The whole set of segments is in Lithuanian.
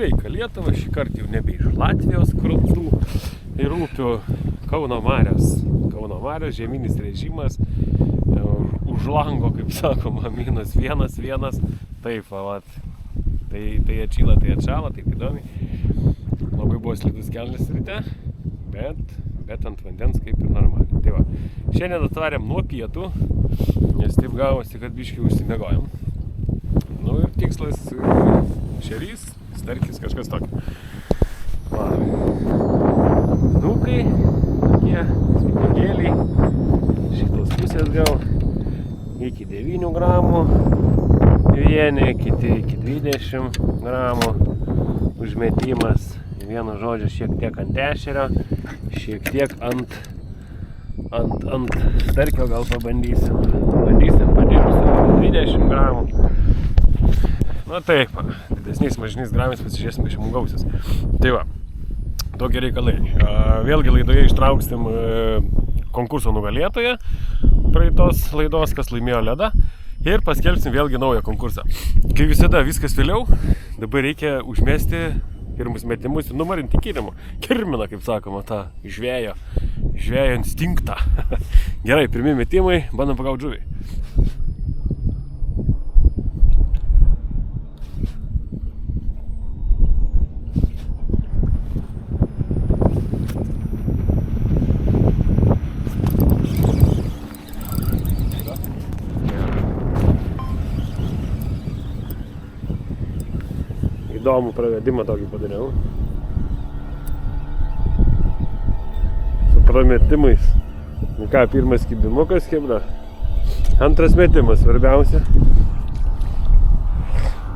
sveika Lietuva, šį kartą jau nebe iš Latvijos krantų ir upių. Kauno Marios, žieminis režimas, už lango, kaip sakoma, -1. Taip, vat. Tai atšyla, tai atšala, taip įdomiai. Labai buvo slidus kelnes ryte, bet ant vandens kaip ir normaliai. Tai va, šiandien atvarėm nuo pietų, nes taip gavosi, kad biškį užsimiegojom. Nu ir tikslas šerys, starkis, kažkas tokio. Va. Nukai, tokie spinigėliai, šitos pusės gal iki 9 gramų vieni, kiti iki 20 gramų užmetimas. Vienu žodžiu, šiek tiek ant ešerio, šiek tiek ant starkio gal pabandysim padirbsim 20 gramų. Na taip, didesniais mažiniais gramais pasižiūrėsim, kai šiam gausis. Tai va, tokie reikalai. Vėlgi laidoje ištrauksim konkurso nugalėtoją praeitos laidos, kas laimėjo ledą. Ir paskelbsim vėlgi naują konkursą. Kai visada viskas vėliau, dabar reikia užmesti pirmus metimus ir numarinti kirminą, kaip sakoma, tą žvejo instinktą. Gerai, pirmi metimai, bandom pagauti žuvį. Įdomų pravedimą tokį padariau. Su prametimais. Ką, pirmas kibimukas kibra. Antras metimas svarbiausia.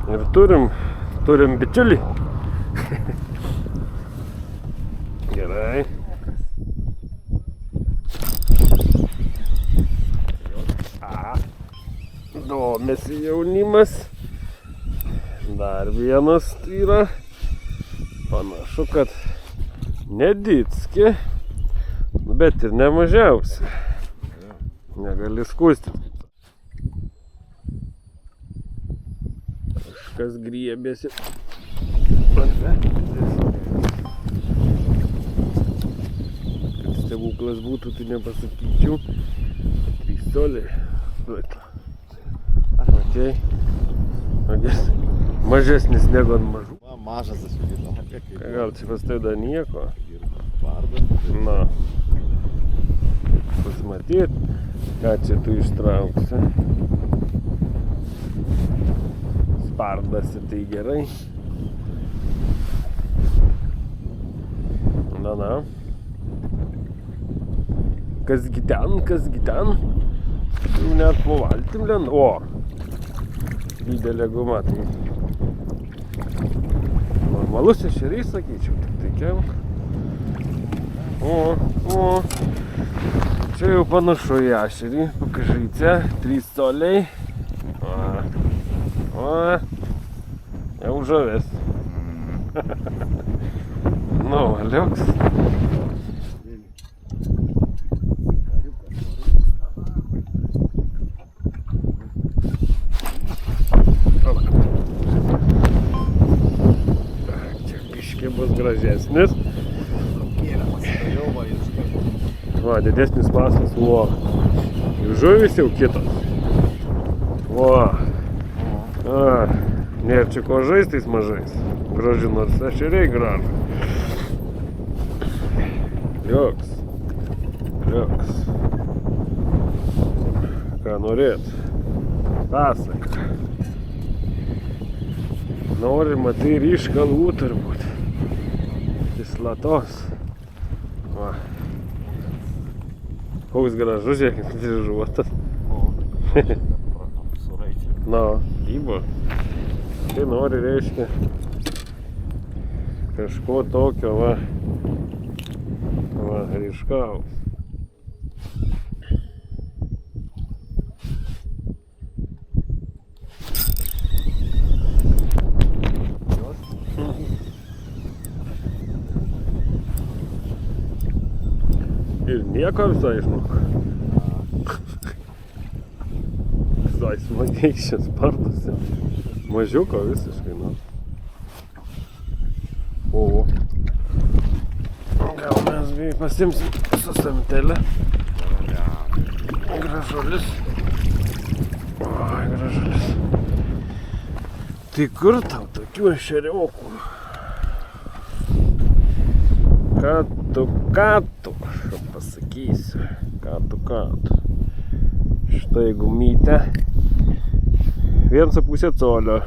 Ir turim bičiulį. Gerai. Domisi jaunimas. Dar vienas yra, panašu, kad nedidski, bet ir nemažiausia. Negali skūsti. Kažkas griebėsi. Kad stebuklas būtų, tai nepasakyčiau. 3 coliai. Matei? Mažesnis negu ant mažų. Mažas aš įdom. Gal čia pas tai dar nieko. Vardas. Na. Pasmatyt, ką čia tu ištrauksi. Spardasi, tai gerai. Na. Kasgi ten? Jau net po valtim lenda. O! Didelė guma, tai normalus ešerys, sakyčiau, tik tai kelk. O, čia jau panašu į ešerį, pakažyce, 3 coliai. O, jau žuvis. Nu, liuks. Bus gražesnis. Va, didesnis mastas, o. Ir žuvis jau kitos. O. Nėra čia ko žais tais mažais. Graži, nors ešeriai gražu. Liuks. Ką norėt? Pasak. Nori, matai, ryškalų turbūt. Slatos. Va. Koks gražus, žiūrėkit, dryžuotas. Na, įbo. Tai nori, reiškia, kažko tokio, va, ryškaus. Ir nieko visai žinok. Visai smagiai šias spartuose. Mažiuko visiškai, nu. O. Gal mes pasimsim su samtelę. Gražulis. Oi, gražulis. Tai kur tau tokių ešeriokų? Ką tu, aš pasakysiu. Ką tu. Štai gumytė. 1,5 colio.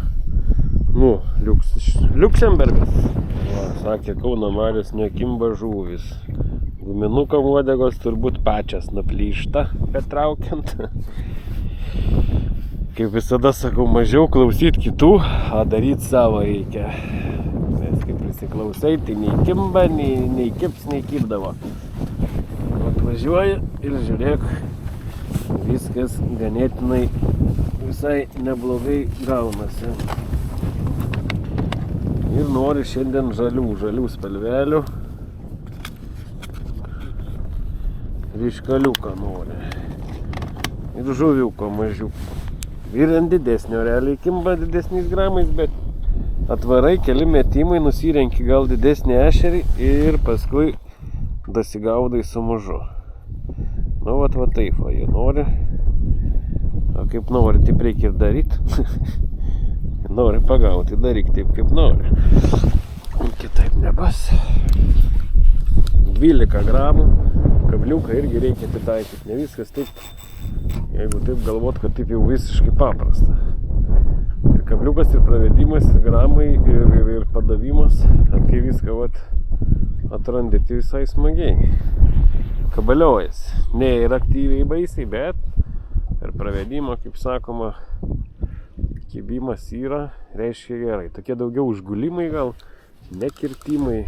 Nu, Liuksembergas. Va, sakė, Kauno marios nekimba žuvis. Guminukam uodegos turbūt pačias nuplyšta, bet traukiant. Kaip visada sakau, mažiau klausyt kitų, o daryt savo reikia. Nes kaip prisiklausai, tai nei kimba, nei kips, nei kipdavo. Atvažiuoji ir žiūrėk, viskas ganėtinai visai neblogai gaunasi. Ir nori šiandien žalių spalvelių. Ryškaliuką nori. Ir žuviuko mažiuko. Ir ant didesnio realiai kimba didesniais gramais, bet atvarai keli metimai, nusirenki gal didesnį ešerį ir paskui dasigaudai su mažu. Nu, va taip, va, jie nori. O kaip nori, taip reikia ir daryti. Nori pagauti, daryk taip, kaip nori. Kitaip nebus. 12 gramų. Kabliuką irgi reikia atitaikyti. Ne viskas taip, jeigu taip galvot, kad taip jau visiškai paprasta. Ir kabliukas, ir pravedimas, ir gramai, ir padavimas. Bet kai viską atrandi, tai visai smagiai. Kabaliojasi. Ne ir aktyviai baisiai, bet per pravedimą, kaip sakoma, kibimas yra, reiškia gerai. Tokie daugiau užgulimai gal, nekirtimai.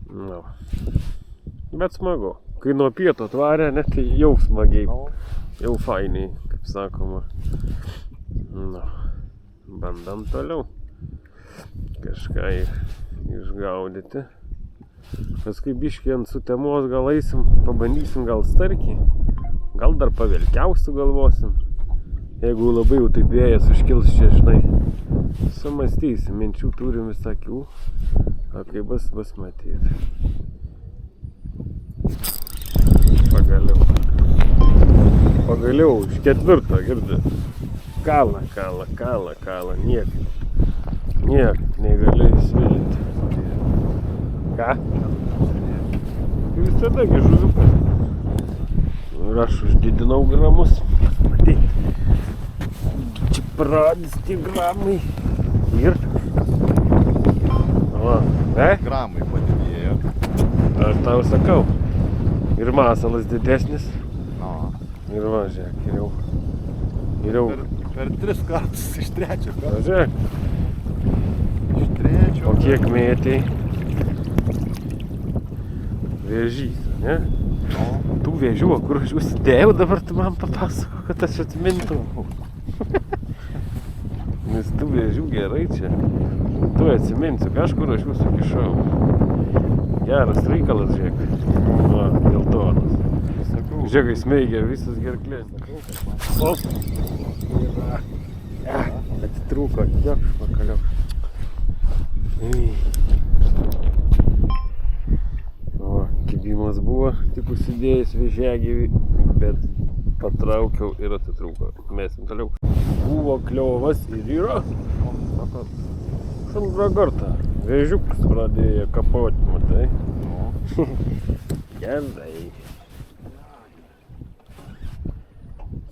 No. Bet smagu. Kai nuo pieto atvarė, net tai jau smagiai, jau fainiai, kaip sakoma. No. Bandam toliau kažką išgaudyti. Paskui biškį ant sutemos gal eisim, pabandysim gal starkį. Gal dar pavelkiausiu galvosim. Jeigu labai jau taip vėjas užkils čia, žinai, sumąstysim, minčių turim visokių, o kai bus matyti. Pagaliau, iš 4, girdi. Kala, niek, negali įsvilti. Ką? Visada žuviukas. Ir aš uždidinau gramus. Matyt. Čia pradės tie gramai. Ir? O, Gramai padidėjo. Aš tau sakau. Ir masalas didesnis. No. Ir va, žiūrėk, ir jau. Per 3 kartus iš 3 kartų. Va, žiūrėk. Iš 3. O kiek mėtei? Vėžys, ne? No. Tų vėžių, kur aš užsidėjau, dabar tu man papasako, kad aš atmintų. Nes tų vėžių gerai čia. Tu atsiminsiu, kažkur aš jūsų kišau. Geras reikalas, žiūrėk. Va, geltonas. Žiūrėk, smeigia visas gerklės. O! Atitrūko, kiek pakaliau. Kibimas buvo, tik užsidėjęs vėžiagyvį, bet patraukiau ir atitrūko. Mesim toliau. Buvo kliovas ir yra. Antrą kartą. Vėžiukas pradėjo kapoti, matai. Gerai.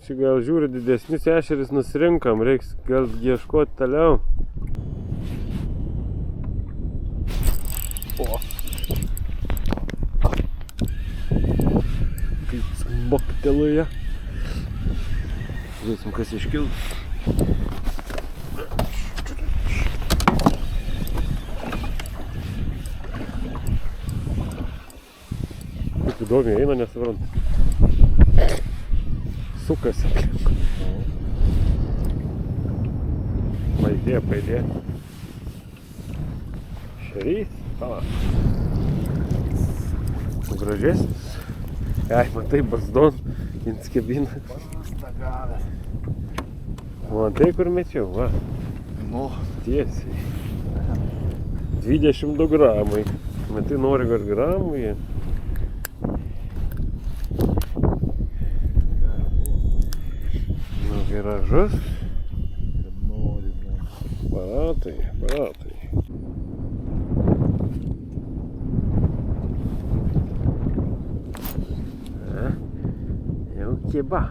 Čia gal žiūri didesnis ešeris nusirinkam, reiks gal ieškoti toliau. O. Kaip smoktelėje. Žiūrėsim, kas iškils. Kaip įdomiai eina, nesuprantu. Sukasi aplink. Paidė. Šerys. Gražesnis. Ai, matai, barzdon, inskebina. Matai, kur mečiau, va. Nu. Tiesiai. 22 gramai. Matai, nori gal gramų jie. Nu, gražus. Aparatai. Jau kieba.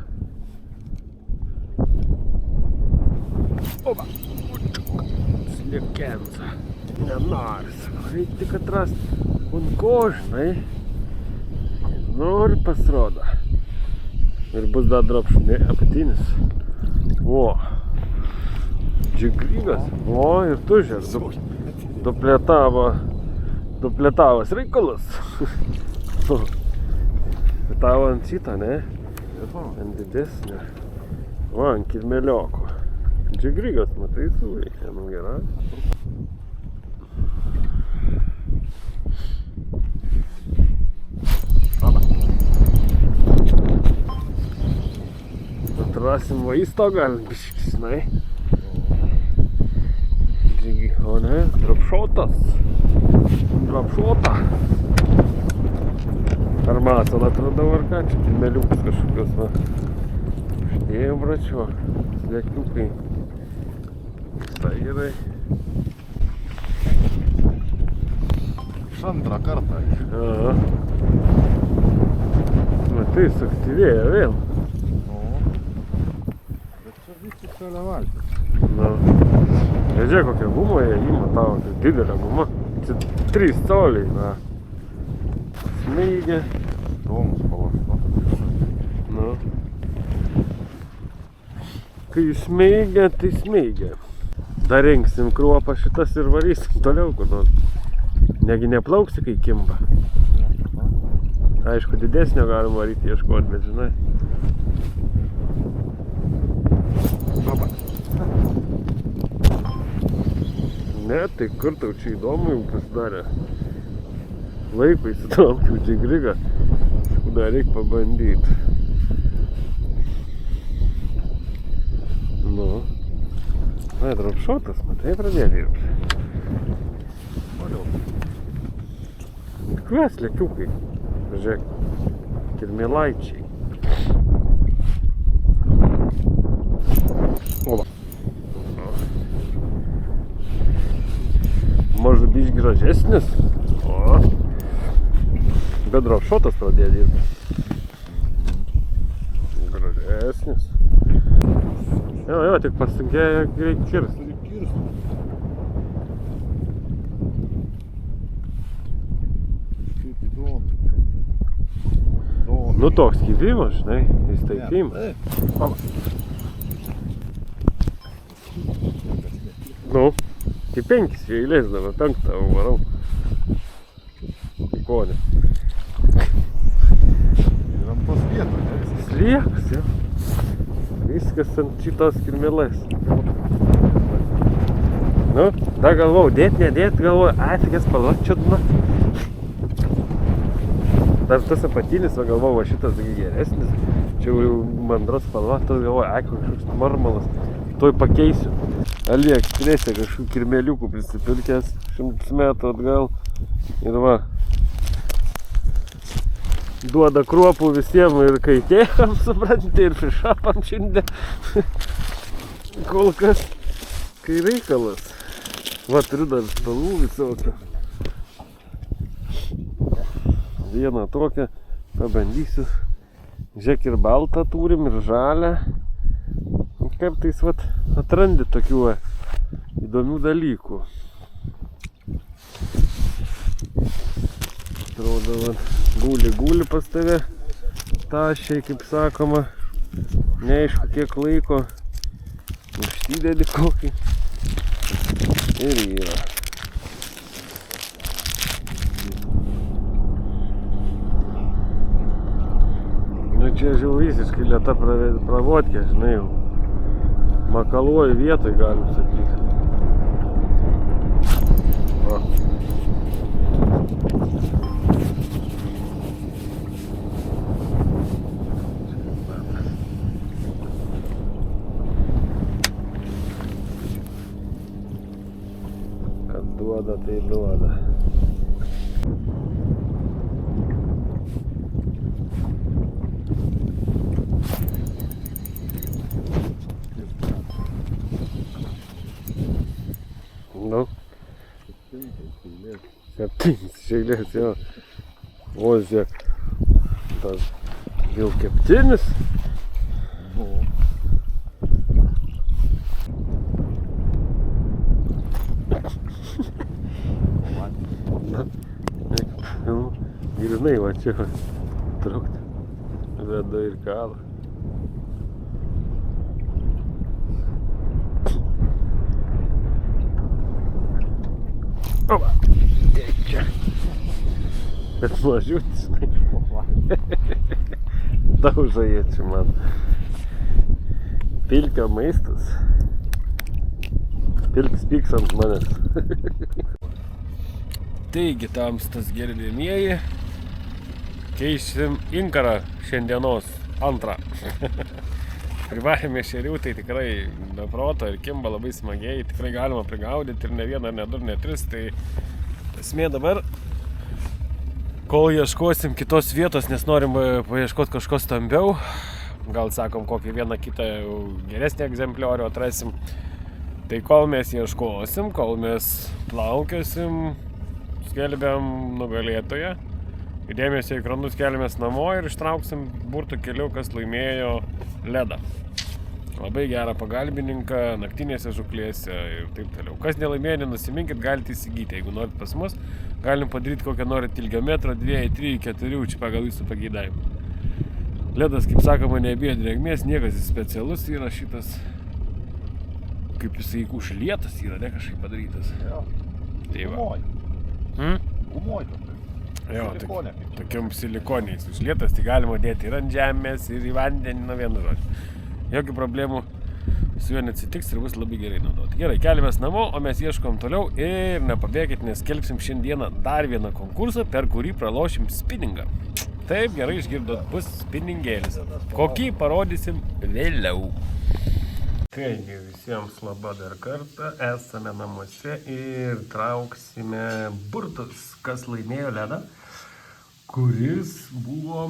Oba. Sliukenza. Nenori. Reikia tik atrasti. Un ko, žinai. Nori pasirodo. Ir bus dar drapšnė apatinis. O. Džigrygas. O, ir tu žiūrėk. Duplėtavas reikalas. Tavo ant šitą, ne? Ant didesnė. O, ant kirmelioko. Džigrygas, matai, suveikė. Nu, gerai. Atrasim vaisto galim biškis, žinai. O ne, drapšotas. Ar masalą atradau ar ką? Čia kirmeliukus kažkokios, va. Uždėjau, bračio. Slėkiukai. Tai gerai. Antrą kartą. Aha. Matai, suaktyvėjo vėl. Bet čia visi šalia valtis. Nu. Žiūrėk, kokia guma jie ima tavo, tai didelė guma. Čia 3 coliai, na. Smeigia. Domus palašta. Nu. Kai smeigia, tai smeigia. Dar rengsim kruopą šitas ir varysim toliau, kur nors. Negi neplauksi, kai kimba. Aišku, didesnio galim varyti ieškoti, bet žinai. Ne, tai kur tau čia įdomu jau pasidarė. Laiko įsitraukiau džigrigą. Dar reikia pabandyti. Nu. Na, drapšotas, matai, pradėjo dirbti. Kvies lėkiukai. Žiūrėk, kirmėlaičiai. Oba. Может biški gražesnis. O. Bet drapšotas pradėjo dirbti. Gražesnis. Jo, tik pasunkėjo greit kirsti. Nu toks kibimas, žinai, įstaipimas. Nu, tai 5 eilės dabar, 5 varau. Konė. Ir ant tos vietos, ne? Sliekas, jo. Viskas ant šitos kirmelės. Nu, dar galvau, dėt, nedėt, galvoju, tokia spalva čiudna. Dar tas apatinis, va galvoju, va šitas geresnis. Čia jau mandra spalva, tas galvoju, kažkoks marmalas. Tuoj pakeisiu. AliExpress'e kažkokių kirmeliukų prisipirkęs 100 metų atgal. Ir va. Duoda kruopų visiems ir kaitėkam, suprantate, ir fišapam šiandien. Kol kas, kai reikalas. Va, turiu dar spalvų visokių. Vieną tokią pabandysiu. Žiūrėk, ir baltą turim, ir žalią. Kartais vat atrandi tokių įdomių dalykų. Atrodo, vat, guli pas tave tašiai, kaip sakoma. Neaišku, kiek laiko. Užsidedi kokį. Ir yra. Nu čia jau visiškai lėta pravodkė, žinai jau. Makaluoju vietoj, galim sakyti. Va. Kad duoda, tai duoda. Nu. 7 iš eilės, jo. O, žiūrėk. Tas jau keptinis. Na, grynai va čia trukti. Veda ir kalą. Opa! Čia. Bet mažiutis, dauža jie čia man. Pilka maistas. Pilks pyks ant manęs. Taigi, tamstas gerbėmieji, keisim inkarą šiandienos antrą. Privarėme šerių, tai tikrai be proto ir kimba labai smagiai, tikrai galima prigaudyti ir ne vieną, ne du, ne tris, tai esmė dabar, kol ieškosim kitos vietos, nes norim paieškoti kažko stambiau, gal sakom kokį vieną kitą geresnį egzempliorių atrasim, tai kol mes ieškosim, kol mes plaukiosim, skelbiam nugalėtoją, dėmesio į ekranus keliamės namo ir ištrauksim burtų keliu, kas laimėjo ledą. Labai gerą pagalbininką naktinėse žuklėse ir taip toliau. Kas nelaimėjo, nenusiminkit, galite įsigyti. Jeigu norit pas mus, galim padaryti kokią norit ilgio metrą, 2, 3, 4, čia pagal jūsų pageidavimą. Ledas, kaip sakoma, nebijo drėgmės, niekas jis specialus yra šitas, kaip jisai užlietas yra, ne kažkaip padarytas. Jo. Tai va. Gumoj. Jo, tokiam silikoniais užlietas, tai galima dėti ir ant žemės, ir į vandenį, nuo vienu žodžiu. Jokių problemų su juo neatsitiks ir bus labai gerai naudoti. Gerai, keliamės namo, o mes ieškom toliau ir nepabėkit, nes skelbsim šiandieną dar vieną konkursą, per kurį pralošim spinningą. Taip, gerai išgirdot, bus spinningėlis. Kokį parodysim vėliau. Taigi, visiems laba dar kartą, esame namuose ir trauksime burtus, kas laimėjo ledą, kuris buvo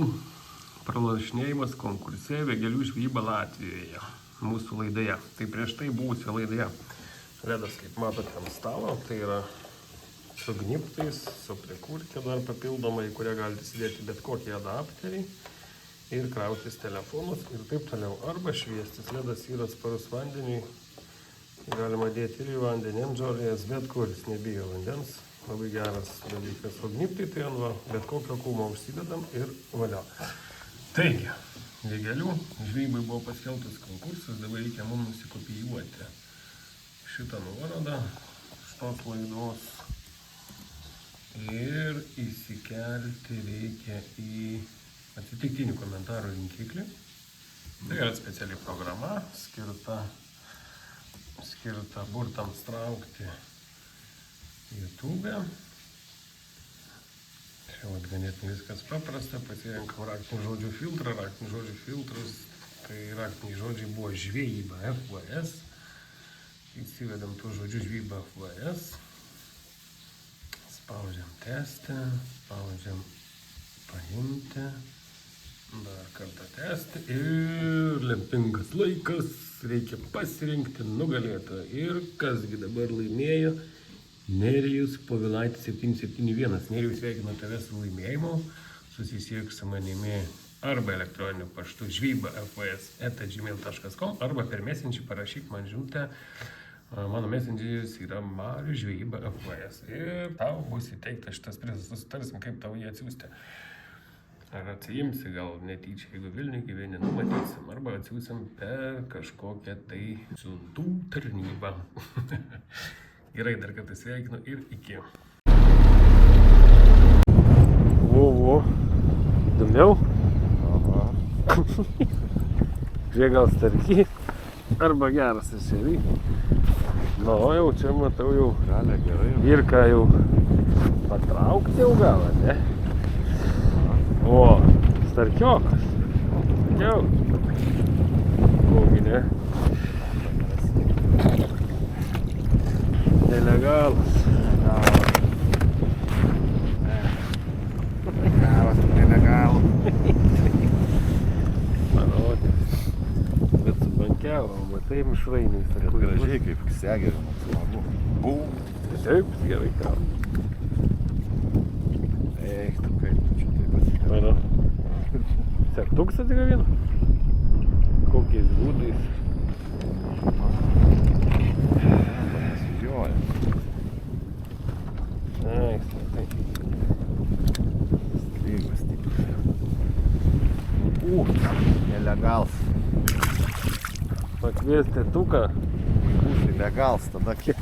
pralašinėjimas konkurse vėgėlių žvejyba Latvijoje, mūsų laidoje. Tai prieš tai buvusioje laidoje ledas, kaip matote, ant stalo, tai yra su gniptais, su prikurkė dar papildomai, kurią galite įsidėti bet kokį adapterį ir krautis telefonus ir taip toliau. Arba šviestis. Ledas yra atsparus vandeniui, galima dėti ir į vandenį, ant žolės, bet kuris nebijo vandens. Labai geras dalykas. O gniptai tai ant bet kokio kūmo užsidedam ir valia. Taigi, vėgėlių žvejybai buvo paskelbtas konkursas, dabar reikia mums nusikopijuoti šitą nuorodą šitos laidos ir įsikelti reikia į atsitiktinių komentarų rinkiklį. Tai yra speciali programa skirta burtams traukti YouTube. Čia ganėtinai viskas paprasta, pasirenkam raktinių žodžių filtrą. Raktinių žodžių filtras, tai raktiniai žodžiai buvo žvejyba FVS. Įsivedam tų žodžių žvejyba FVS. Spaudžiam testą, spaudžiam paimti. Dar kartą testą ir lemtingas laikas, reikia pasirinkti nugalėtoją. Ir kasgi dabar laimėjo? Nerijus Povilaitis 771. Nerijus, sveikinu tave su laimėjimu. Susisiek su manimi arba elektroniniu paštu žvejyba@gmail.com arba per messenger parašyk man žinutę. Mano messengeris yra Marius žvejyba FVS. Ir tau bus įteiktas šitas prizas. Susitarsim, kaip tau jį atsiųsti. Ar atsiimsi, gal netyčia, jeigu Vilniuje gyveni, numatysim. Arba atsiųsim per kažkokią tai siuntų tarnybą. Gerai, dar kartą sveikinu ir iki. O, įdomiau? Aha. Žiūrėk, gal starky, arba geras ešerį. Nu, jau čia matau jau Galia gerai. Virką jau patraukti jau gal, ne? O, starkiokas. Jau. Kogi ne? Nelegalas. mišrainiais. Bet gražiai kaip segerimas, smagu. Bum. Taip, gerai krauna. Eik, tu kaip tu čia taip atsikrauna. Mano. Sertuks atsigavino? Kokiais būdais? Nesudžioja. Ai, tai. Strygas stipriai. Nelegals. Pakviesti tuką. Legals, tada kaip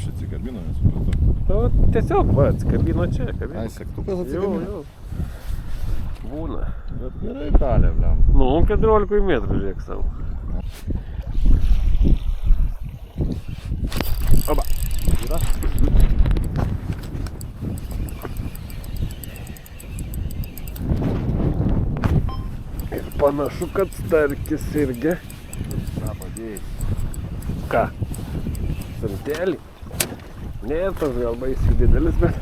čia atsikabino, nesupratau. Nu, tiesiog, va, atsikabino čia. Ai, sektukas Jau, atsikabino. jau. Būna. Bet gerai kalė, bliam. Nu, 14 metrų, žiūrėk savo. Oba. Yra? Ir panašu, kad starkis irgi. Na, padėjai. Ką? Santelį? Ne, tas gal baisiai didelis, bet...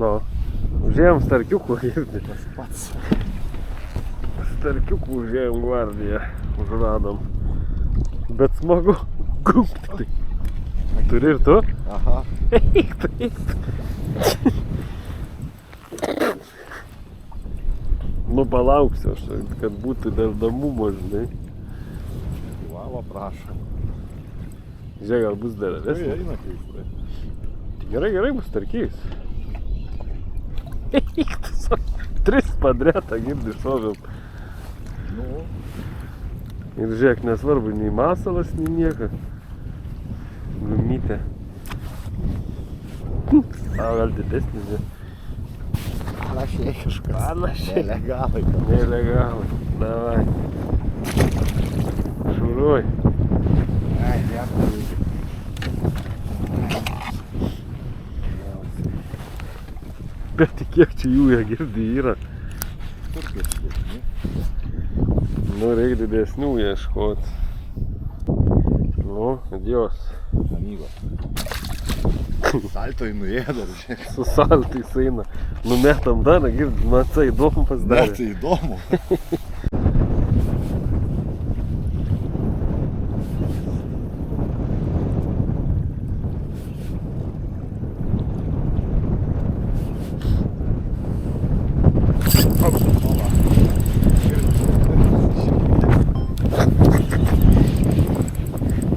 Nu, užėjom starkiukų girdi. Tas pats. Starkiukų užėjom gvardiją, užradom. Bet smagu, gumti tai. Turi ir tu? Aha. Eik tu, eik tu. Nu, palauksiu aš, kad būtų dar damumo, žinai. Valo prašom. Žiūrėk, gal bus dar Tai vesnis. eina keistai. Gerai, gerai, bus starkys. Eik tu, 3 padretą girdi šovėm. Nu, Ir žiūrėk, nesvarbu, nei masalas, nei nieko. Gumytė. A, gal didesnis, ne? panašiai kažkas. Panašiai. Nelegalai. Nelegalai. Davai. Šuruoj. Ai, dėkui. Bet kiek čia jų jie girdi yra. Kur kiek didesni? Nu, reikia didesnių ieškot. Nu, adios. Amigos. Saltoj nuėda, žiūrėk. Su saltais eina. Numetam dar, girdi, man tai įdomu Dar pasidarė. tai įdomu.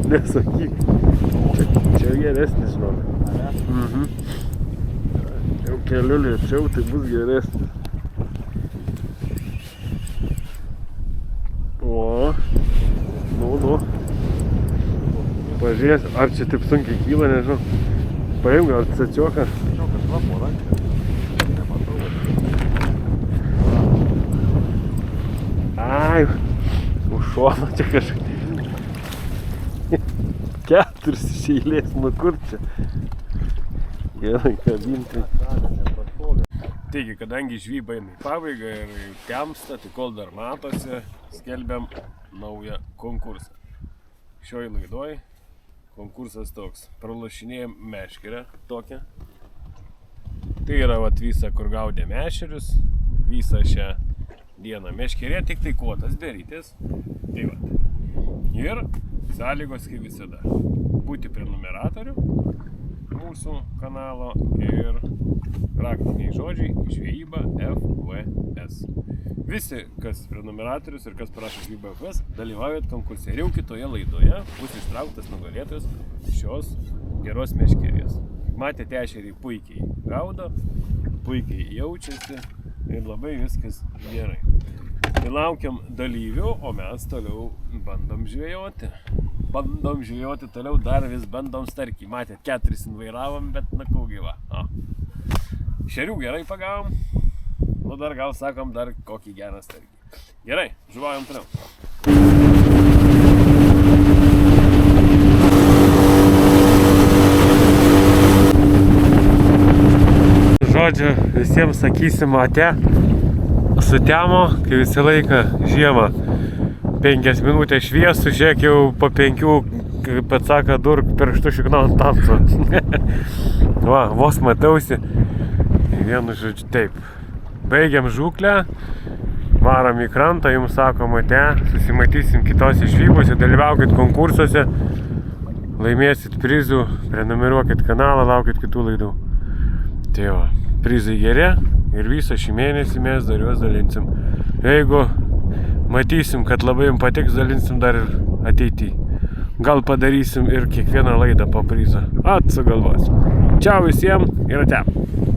Nesakyk. Čia geresnis, žinok. Mhm. Jau keliu lėčiau, tai bus geresnis. O. Nu. Pažiūrės, ar čia taip sunkiai kyla, nežinau. Paim gal cecioką. Žinau, kažva po ranką. Nematau. Ai, už šono čia kažkaip. 4 iš eilės, nu kur čia? Gerai, kabinti. Taigi, kadangi žvyba eina į pabaigą ir temsta, tai kol dar matosi, skelbiam naują konkursą. Šioj laidoj konkursas toks. Pralošinėjom meškerę tokią. Tai yra vat visa, kur gaudė meškerius. Visą šią dieną meškerė, tik tai kuotas berytis. Tai vat. Ir sąlygos kaip visada. Būti prenumeratorių mūsų kanalo ir raktiniai žodžiai žvejyba FVS. Visi, kas prenumeratorius ir kas parašo žvejyba FVS, dalyvaujat konkurse. Ir jau kitoje laidoje bus ištrauktas nugalėtojas šios geros meškerės. Matėte, ešerį puikiai gaudo, puikiai jaučiasi ir labai viskas gerai. Tai laukiam dalyvių, o mes toliau bandom žvejoti. Bandom žvejoti toliau, dar vis bandom starkį. Matėt, 4 invairavom, bet nakau gyva. Šerių gerai pagavom. Nu dar gal sakom, dar kokį gerą starkį. Gerai, žuvaujam toliau. Žodžiu, visiems sakysim ate. Sutemo, kai visą laiką žiemą 5 minutės šviesų, žiūrėk jau po 5, kaip atsaka, durk pirštų šikną ant tamso. Va, vos matausi. Vienu žodžiu, taip. Baigiam žūklę Varom į krantą, jums sakoma, susimatysim kitose žvybose, dalyvaukit konkursuose, laimėsit prizų, prenumeruokit kanalą, laukit kitų laidų. Tai jo, prizai geri ir visą šį mėnesį mes dar juos dalinsim. Jeigu matysim, kad labai jums patiks, dalinsim dar ir ateityje. Gal padarysim ir kiekvieną laidą po prizą. Atsugalvosim. Čiau visiems ir ate.